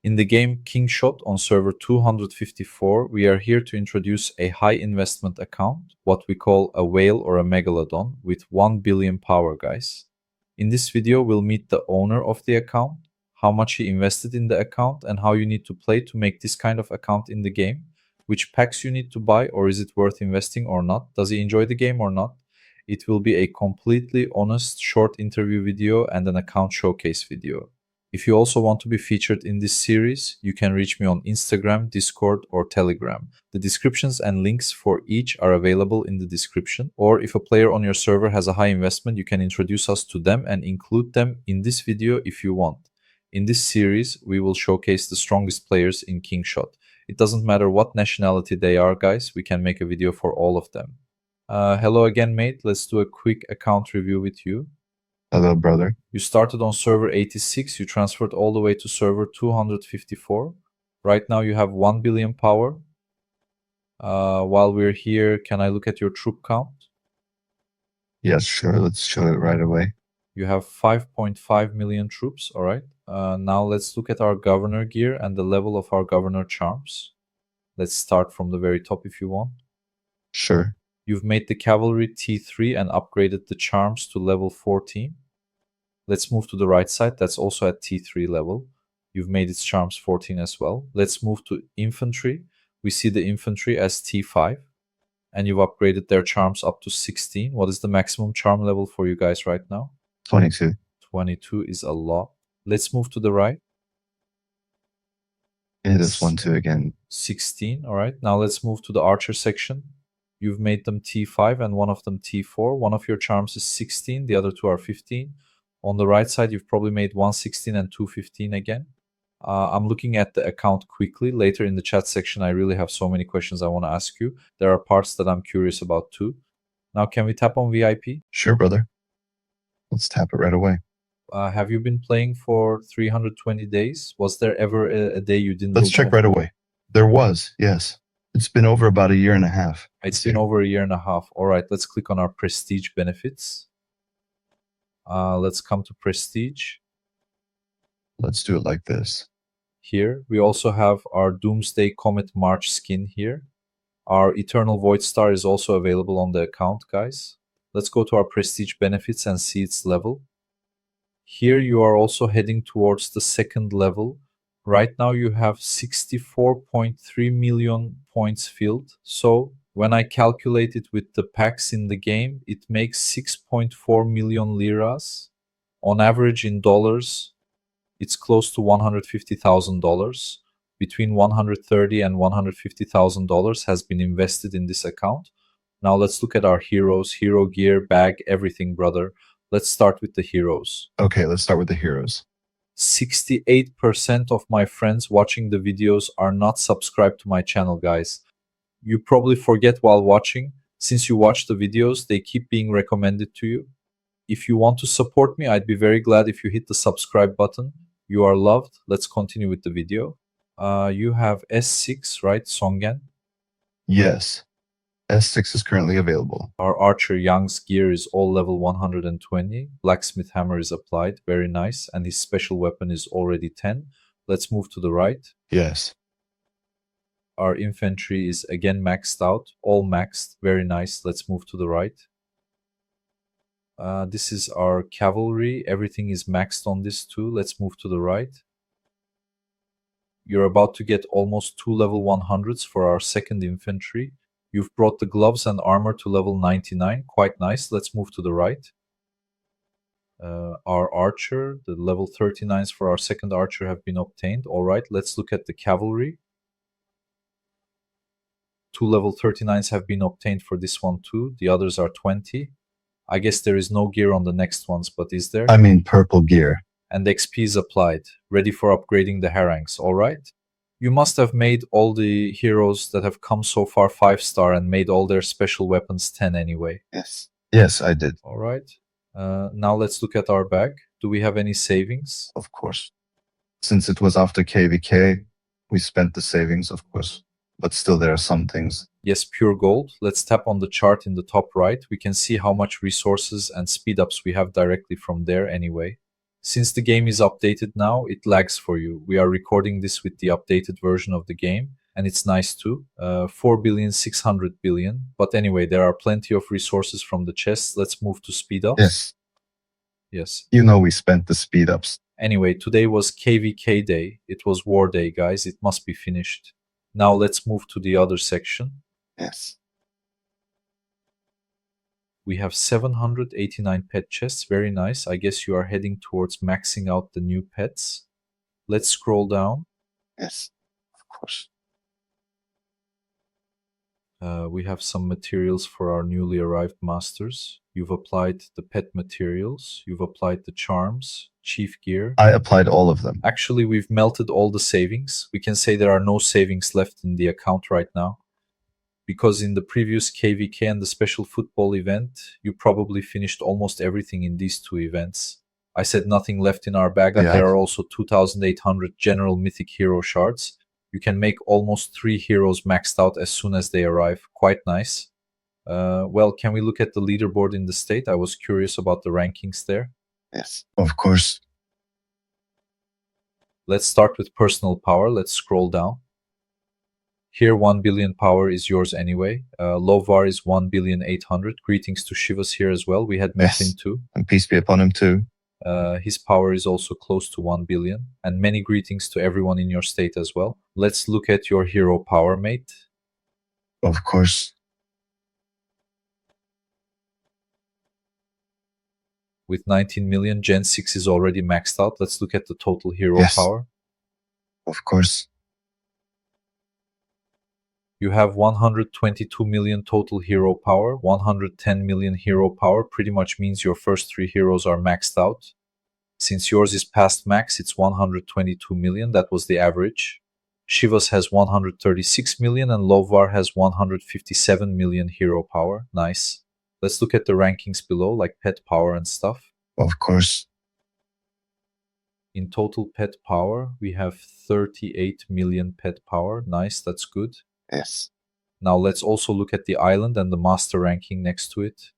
In the game Kingshot on server 254, we are here to introduce a high investment account, what we call a whale or a megalodon, with 1 billion power, guys. In this video, we'll meet the owner of the account, how much he invested in the account, and how you need to play to make this kind of account in the game, which packs you need to buy, or is it worth investing or not, does he enjoy the game or not. It will be a completely honest short interview video and an account showcase video. If you also want to be featured in this series, you can reach me on Instagram, Discord, or Telegram. The descriptions and links for each are available in the description. Or if a player on your server has a high investment, you can introduce us to them and include them in this video if you want. In this series, we will showcase the strongest players in Kingshot. It doesn't matter what nationality they are, guys, we can make a video for all of them. Hello again, mate. Let's do a quick account review with you. Hello, brother. You started on server 86, you transferred all the way to server 254. Right now you have 1 billion power. While we're here, can I look at your troop count? Yes, sure. Let's show it right away. You have 5.5 million troops, alright. Now let's look at our governor gear and the level of our governor charms. Let's start from the very top if you want. Sure. You've made the cavalry T3 and upgraded the charms to level 14. Let's move to the right side. That's also at T3 level. You've made its charms 14 as well. Let's move to infantry. We see the infantry as T5. And you've upgraded their charms up to 16. What is the maximum charm level for you guys right now? 22. 22 is a lot. Let's move to the right. It is 1, 2 again. 16. All right. Now let's move to the archer section. You've made them T5 and one of them T4. One of your charms is 16. The other two are 15. On the right side, you've probably made 116 and 215 again. I'm looking at the account quickly. Later in the chat section, I really have so many questions I want to ask you. There are parts that I'm curious about too. Now, can we tap on VIP? Sure, brother. Let's tap it right away. Have you been playing for 320 days? Was there ever a day you didn't? Let's check right away. There was, yes. It's been over about a year and a half. It's been over a year and a half. All right, let's click on our prestige benefits. Let's come to prestige. Let's do it like this. Here, we also have our Doomsday Comet March skin here. Our Eternal Void Star is also available on the account, guys. Let's go to our prestige benefits and see its level. Here you are also heading towards the second level. Right now you have 64.3 million points filled. So when I calculate it with the packs in the game, it makes 6.4 million liras. On average in dollars, it's close to $150,000. Between $130,000 and $150,000 has been invested in this account. Now let's look at our heroes, hero gear, bag, everything, brother. Let's start with the heroes. Okay, let's start with the heroes. 68% of my friends watching the videos are not subscribed to my channel, guys. You probably forget while watching. Since you watch the videos, they keep being recommended to you. If you want to support me, I'd be very glad if you hit the subscribe button. You are loved. Let's continue with the video. You have S6, right, Songen? Yes. S6 is currently available. Our Archer Young's gear is all level 120. Blacksmith hammer is applied. Very nice. And his special weapon is already 10. Let's move to the right. Yes. Our infantry is again maxed out. All maxed. Very nice. Let's move to the right. This is our cavalry. Everything is maxed on this too. Let's move to the right. You're about to get almost 2 level 100s for our second infantry. You've brought the gloves and armor to level 99. Quite nice. Let's move to the right. Our archer, the level 39s for our second archer have been obtained. All right, let's look at the cavalry. 2 level 39s have been obtained for this one too. The others are 20. I guess there is no gear on the next ones, but is there? I mean purple gear. And XP is applied. Ready for upgrading the harangues, alright? You must have made all the heroes that have come so far 5-star and made all their special weapons 10 anyway. Yes. Yes, I did. Alright. Now let's look at our bag. Do we have any savings? Of course. Since it was after KVK, we spent the savings, of course. But still there are some things. Yes, pure gold. Let's tap on the chart in the top right. We can see how much resources and speed ups we have directly from there anyway. Since the game is updated now, it lags for you. We are recording this with the updated version of the game, and it's nice too. 4 billion, 600 billion. But anyway, there are plenty of resources from the chests. Let's move to speed ups. Yes. Yes. You know we spent the speed ups. Anyway, today was KVK day. It was war day, guys. It must be finished. Now let's move to the other section. Yes. We have 789 pet chests. Very nice. I guess you are heading towards maxing out the new pets. Let's scroll down. Yes, of course. We have some materials for our newly arrived masters. You've applied the pet materials. You've applied the charms, chief gear. I applied all of them. Actually, we've melted all the savings. We can say there are no savings left in the account right now, because in the previous KVK and the special football event, you probably finished almost everything in these two events. I said nothing left in our bag, and Yeah. there are also 2,800 general mythic hero shards. You can make almost 3 heroes maxed out as soon as they arrive. Quite nice. Well, can we look at the leaderboard in the state? I was curious about the rankings there. Yes, of course. Let's start with personal power. Let's scroll down. Here, 1 billion power is yours anyway. Lovar is 1,800,000,000. Greetings to Shivas here as well. We had met him Yes. too. And peace be upon him too. His power is also close to 1 billion. And many greetings to everyone in your state as well. Let's look at your hero power, mate. Of course. With 19 million, Gen 6 is already maxed out. Let's look at the total hero Yes. power. Of course. You have 122 million total hero power, 110 million hero power. Pretty much means your first 3 heroes are maxed out. Since yours is past max, it's 122 million. That was the average. Shivas has 136 million and Lovar has 157 million hero power. Nice. Let's look at the rankings below, like pet power and stuff. Of course. In total pet power, we have 38 million pet power. Nice, that's good. Yes. Now let's also look at the island and the master ranking next to it.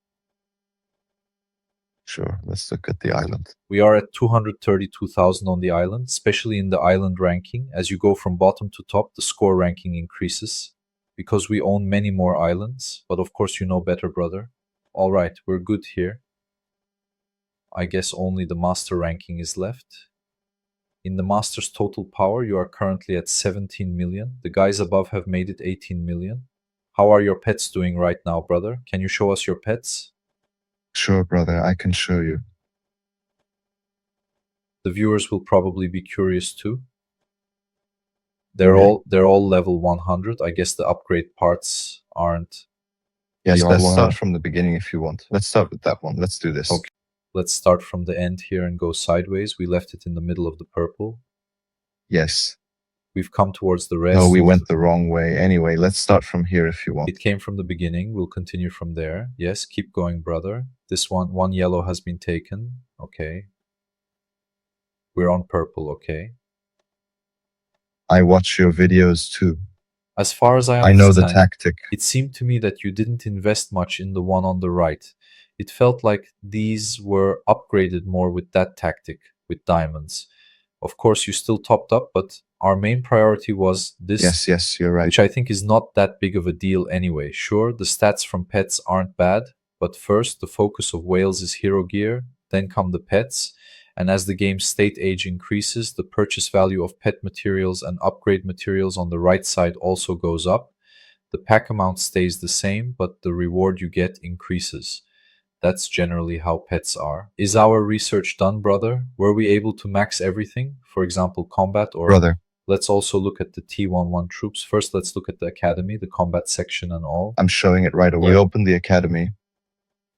Sure. Let's look at the island. We are at 232,000 on the island, especially in the island ranking. As you go from bottom to top, the score ranking increases because we own many more islands. But of course, you know better, brother. All right, we're good here. I guess only the master ranking is left. In the master's total power, you are currently at 17 million. The guys above have made it 18 million. How are your pets doing right now, brother? Can you show us your pets? Sure, brother. I can show you. The viewers will probably be curious too. They're Okay. all level 100. I guess the upgrade parts aren't. Yes, You let's are- start from the beginning if you want. Let's start with that one. Let's do this. Okay. Let's start from the end here and go sideways. We left it in the middle of the purple. Yes. We've come towards the red. No, we went the wrong way. Anyway, let's start from here if you want. It came from the beginning. We'll continue from there. Yes, keep going, brother. This one yellow has been taken. Okay. We're on purple, okay. I watch your videos too. As far as I I know understand, the tactic. it seemed to me that you didn't invest much in the one on the right. It felt like these were upgraded more with that tactic, with diamonds. Of course, you still topped up, but our main priority was this, Yes, you're right. which I think is not that big of a deal anyway. Sure, the stats from pets aren't bad, but first, the focus of whales is hero gear, then come the pets, and as the game's state age increases, the purchase value of pet materials and upgrade materials on the right side also goes up. The pack amount stays the same, but the reward you get increases. That's generally how pets are. Is our research done, brother? Were we able to max everything? For example, combat or... Brother, Let's also look at the T11 troops. First, let's look at the academy, the combat section and all. I'm showing it right away. We opened the academy.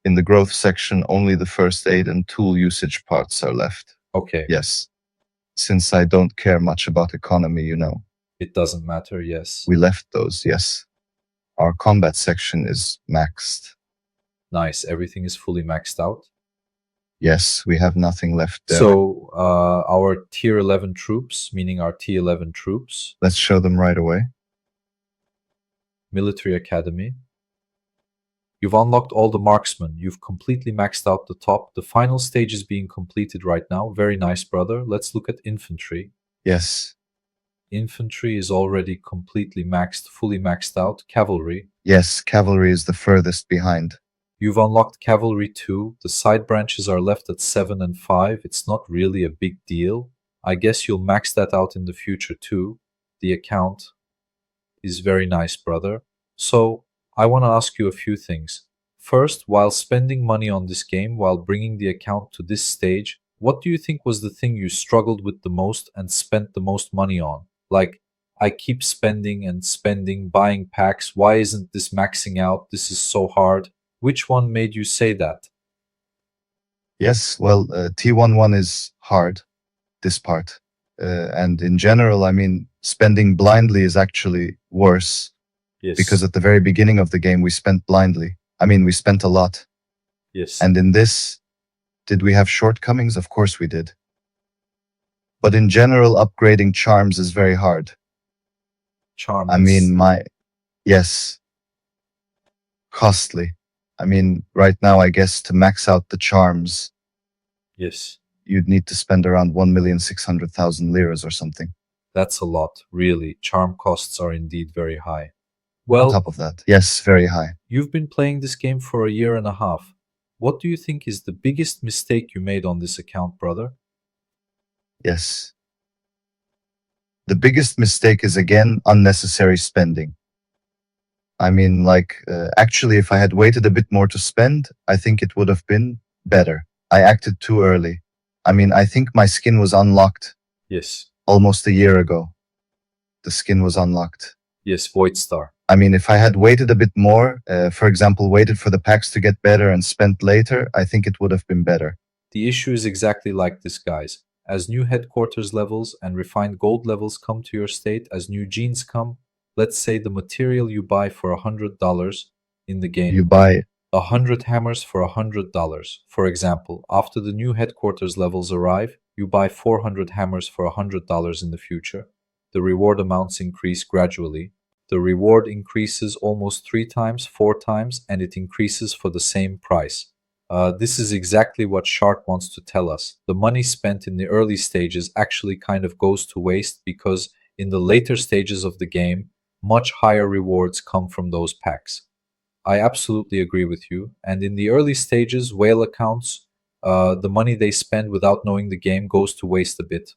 In the growth section, only the first aid and tool usage parts are left. Okay, Yes. Since I don't care much about economy, you know. it doesn't matter, yes. We left those, yes. Our combat section is maxed. Nice, everything is fully maxed out. Yes, we have nothing left there. So, our tier 11 troops, meaning our T11 troops, Let's show them right away. military academy. You've unlocked all the marksmen. You've completely maxed out the top. The final stage is being completed right now. Very nice, brother. Let's look at infantry. Yes. Infantry is already completely maxed, fully maxed out. Cavalry. Yes, cavalry is the furthest behind. You've unlocked cavalry too. The side branches are left at 7 and 5. It's not really a big deal. I guess you'll max that out in the future too. The account is very nice, brother. So, I want to ask you a few things. First, while spending money on this game, while bringing the account to this stage, what do you think was the thing you struggled with the most and spent the most money on? Like, I keep spending and spending, buying packs. Why isn't this maxing out? This is so hard. Which one made you say that? Yes, well, T11 is hard, this part. And in general, I mean, spending blindly is actually worse Yes. because at the very beginning of the game, we spent blindly. I mean, we spent a lot. Yes. And in this, did we have shortcomings? Of course we did. But in general, upgrading charms is very hard. Charm. I mean, yes, costly. I mean, right now, I guess to max out the charms, Yes. you'd need to spend around 1,600,000 liras or something. That's a lot, really. Charm costs are indeed very high. On Well, top of that, yes, very high. you've been playing this game for a year and a half. What do you think is the biggest mistake you made on this account, brother? Yes. The biggest mistake is again unnecessary spending. I mean, actually, if I had waited a bit more to spend, I think it would have been better. I acted too early. I mean, I think my skin was unlocked Yes. almost a year ago. The skin was unlocked. Yes, Void Star. I mean, if I had waited a bit more, for example, waited for the packs to get better and spent later, I think it would have been better. The issue is exactly like this, guys. As new headquarters levels and refined gold levels come to your state, as new genes come, let's say the material you buy for $100 in the game, You buy 100 hammers for $100. For example, after the new headquarters levels arrive, you buy 400 hammers for $100 in the future. The reward amounts increase gradually. The reward increases almost 3 times, 4 times, and it increases for the same price. This is exactly what Shark wants to tell us. The money spent in the early stages actually kind of goes to waste because in the later stages of the game, much higher rewards come from those packs. I absolutely agree with you. And in the early stages, whale accounts, the money they spend without knowing the game goes to waste a bit.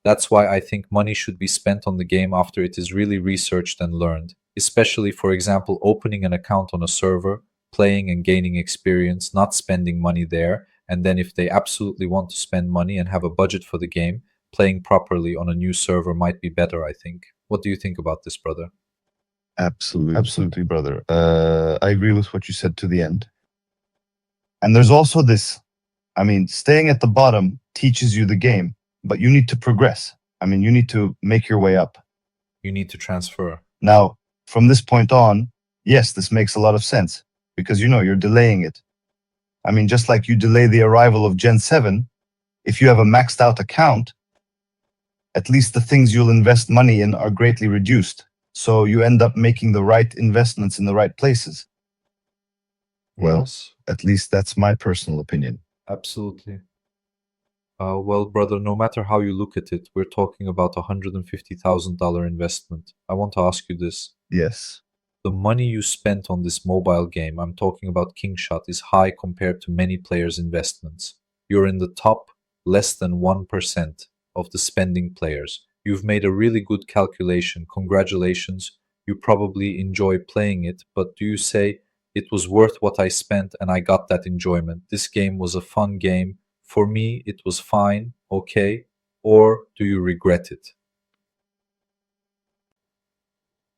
That's why I think money should be spent on the game after it is really researched and learned, especially, for example, opening an account on a server, playing and gaining experience, not spending money there, and then if they absolutely want to spend money and have a budget for the game, playing properly on a new server might be better, I think. What do you think about this, brother? Absolutely, brother. I agree with what you said to the end. And there's also this, I mean, staying at the bottom teaches you the game, but you need to progress. I mean, you need to make your way up. You need to transfer. Now, from this point on, yes, this makes a lot of sense because, you're delaying it. I mean, just like you delay the arrival of Gen 7, if you have a maxed out account, at least the things you'll invest money in are greatly reduced. So you end up making the right investments in the right places. Well, Yes, at least that's my personal opinion. absolutely. Well, brother, no matter how you look at it, we're talking about a $150,000 investment. I want to ask you this. Yes. The money you spent on this mobile game, I'm talking about Kingshot, is high compared to many players' investments. You're in the top less than 1% of the spending players. You've made a really good calculation. Congratulations. You probably enjoy playing it, but do you say it was worth what I spent and I got that enjoyment? This game was a fun game. For me, it was fine, okay, or do you regret it?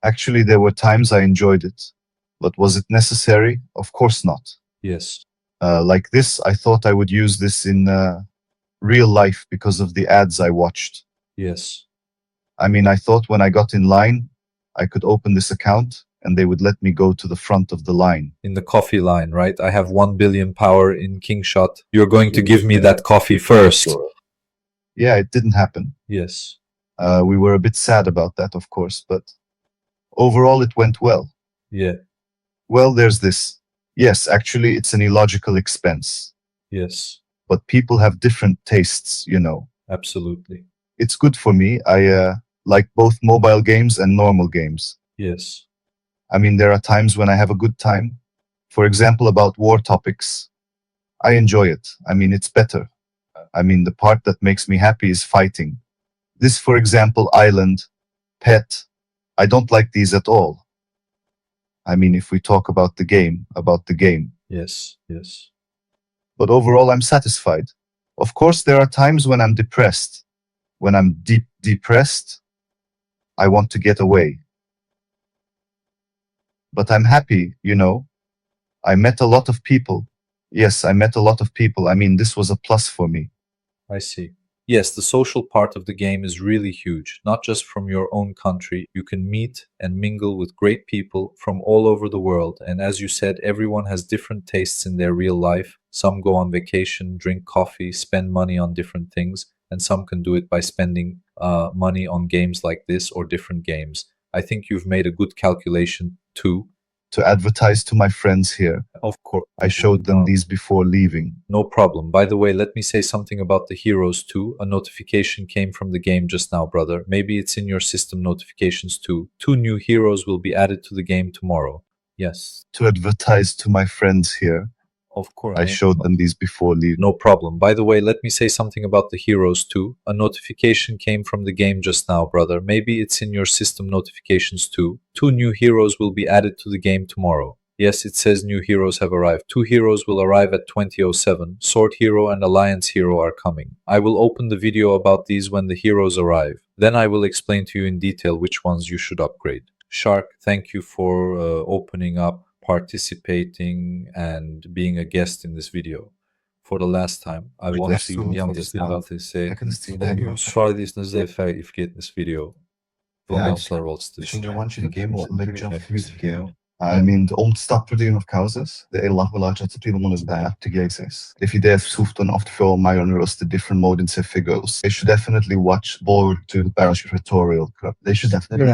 Actually, there were times I enjoyed it, but was it necessary? Of course not. Yes. Like this, I thought I would use this in real life because of the ads I watched. Yes. I mean, I thought when I got in line, I could open this account and they would let me go to the front of the line. In the coffee line, right? I have 1 billion power in Kingshot. You're going to give me that coffee first. Yeah, it didn't happen. Yes. We were a bit sad about that, of course, but overall it went well. Yeah. Well, there's this. Yes, actually, it's an illogical expense. Yes, But people have different tastes, you know. absolutely. It's good for me. I like both mobile games and normal games. Yes, I mean, there are times when I have a good time. For example, about war topics. I enjoy it. I mean, it's better. I mean, the part that makes me happy is fighting. This, for example, Island, Pet, I don't like these at all. I mean, if we talk about the game, yes, yes. But overall, I'm satisfied. Of course, there are times when I'm depressed. When I'm depressed, I want to get away. But I'm happy, you know. I met a lot of people. Yes, I met a lot of people. I mean, this was a plus for me. I see. Yes, the social part of the game is really huge. Not just from your own country. You can meet and mingle with great people from all over the world. And as you said, everyone has different tastes in their real life. Some go on vacation, drink coffee, spend money on different things, and some can do it by spending money on games like this or different games. I think you've made a good calculation too. To advertise to my friends here, Of course. I showed them these before leaving. No problem. By the way, let me say something about the heroes too. A notification came from the game just now, brother. Maybe it's in your system notifications too. 2 new heroes will be added to the game tomorrow. Yes, To advertise to my friends here, of course. I showed them these before leaving. No problem. By the way, let me say something about the heroes too. A notification came from the game just now, brother. Maybe it's in your system notifications too. 2 new heroes will be added to the game tomorrow. Yes, it says new heroes have arrived. 2 heroes will arrive at 20:07. Sword Hero and Alliance Hero are coming. I will open the video about these when the heroes arrive. Then I will explain to you in detail which ones you should upgrade. Shark, thank you for opening up, participating, and being a guest in this video. For the last time, I want to Şuradaysanız if get this video. I mean, de omstapper of causes, the Allah will add to people is bad to cases. If you dare soft on off the film, my own the different modes and figures. They should definitely watch board to the parachute tutorial. They should definitely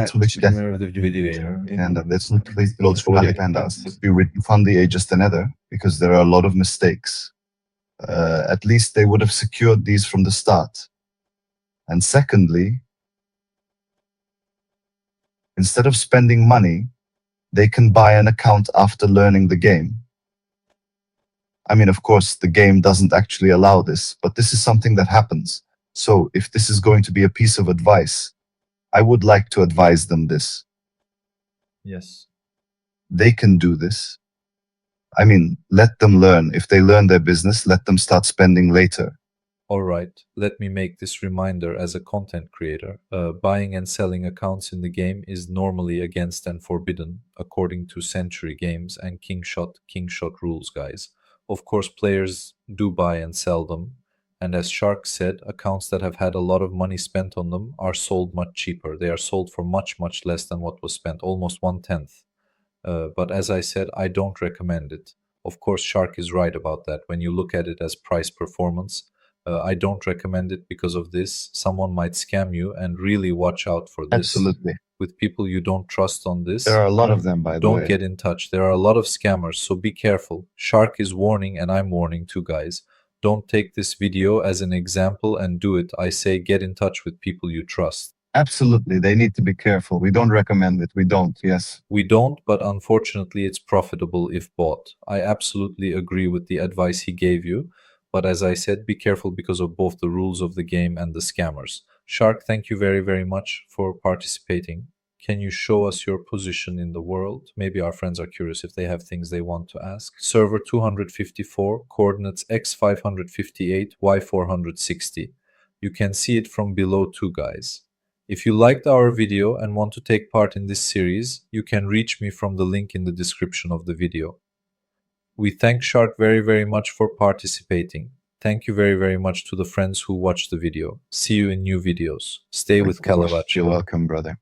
and let's not please loads for pandas. Be written fund the just another because there are a lot of mistakes. At least they would have secured these from the start. And secondly, instead of spending money, they can buy an account after learning the game. I mean, of course, the game doesn't actually allow this, but this is something that happens. So if this is going to be a piece of advice, I would like to advise them this. Yes. They can do this. I mean, let them learn. If they learn their business, let them start spending later. Alright, let me make this reminder as a content creator. Buying and selling accounts in the game is normally against and forbidden, according to Century Games and Kingshot rules, guys. Of course, players do buy and sell them, and as Shark said, accounts that have had a lot of money spent on them are sold much cheaper. They are sold for much, much less than what was spent, almost 1/10. But as I said, I don't recommend it. Of course, Shark is right about that. When you look at it as price performance, I don't recommend it because of this. Someone might scam you, and really watch out for this. Absolutely. With people you don't trust on this. There are a lot of them, by the way. Don't get in touch. There are a lot of scammers, so be careful. Shark is warning, and I'm warning too, guys. Don't take this video as an example and do it. I say get in touch with people you trust. Absolutely. They need to be careful. We don't recommend it. We don't, yes. We don't, but unfortunately it's profitable if bought. I absolutely agree with the advice he gave you, but as I said, be careful because of both the rules of the game and the scammers. Shark, thank you very, very much for participating. Can you show us your position in the world? Maybe our friends are curious if they have things they want to ask. Server 254, coordinates x558, y460. You can see it from below too, guys. If you liked our video and want to take part in this series, you can reach me from the link in the description of the video. We thank Shark very, very much for participating. Thank you very, very much to the friends who watched the video. See you in new videos. Stay with Kalavachi. You're welcome, brother.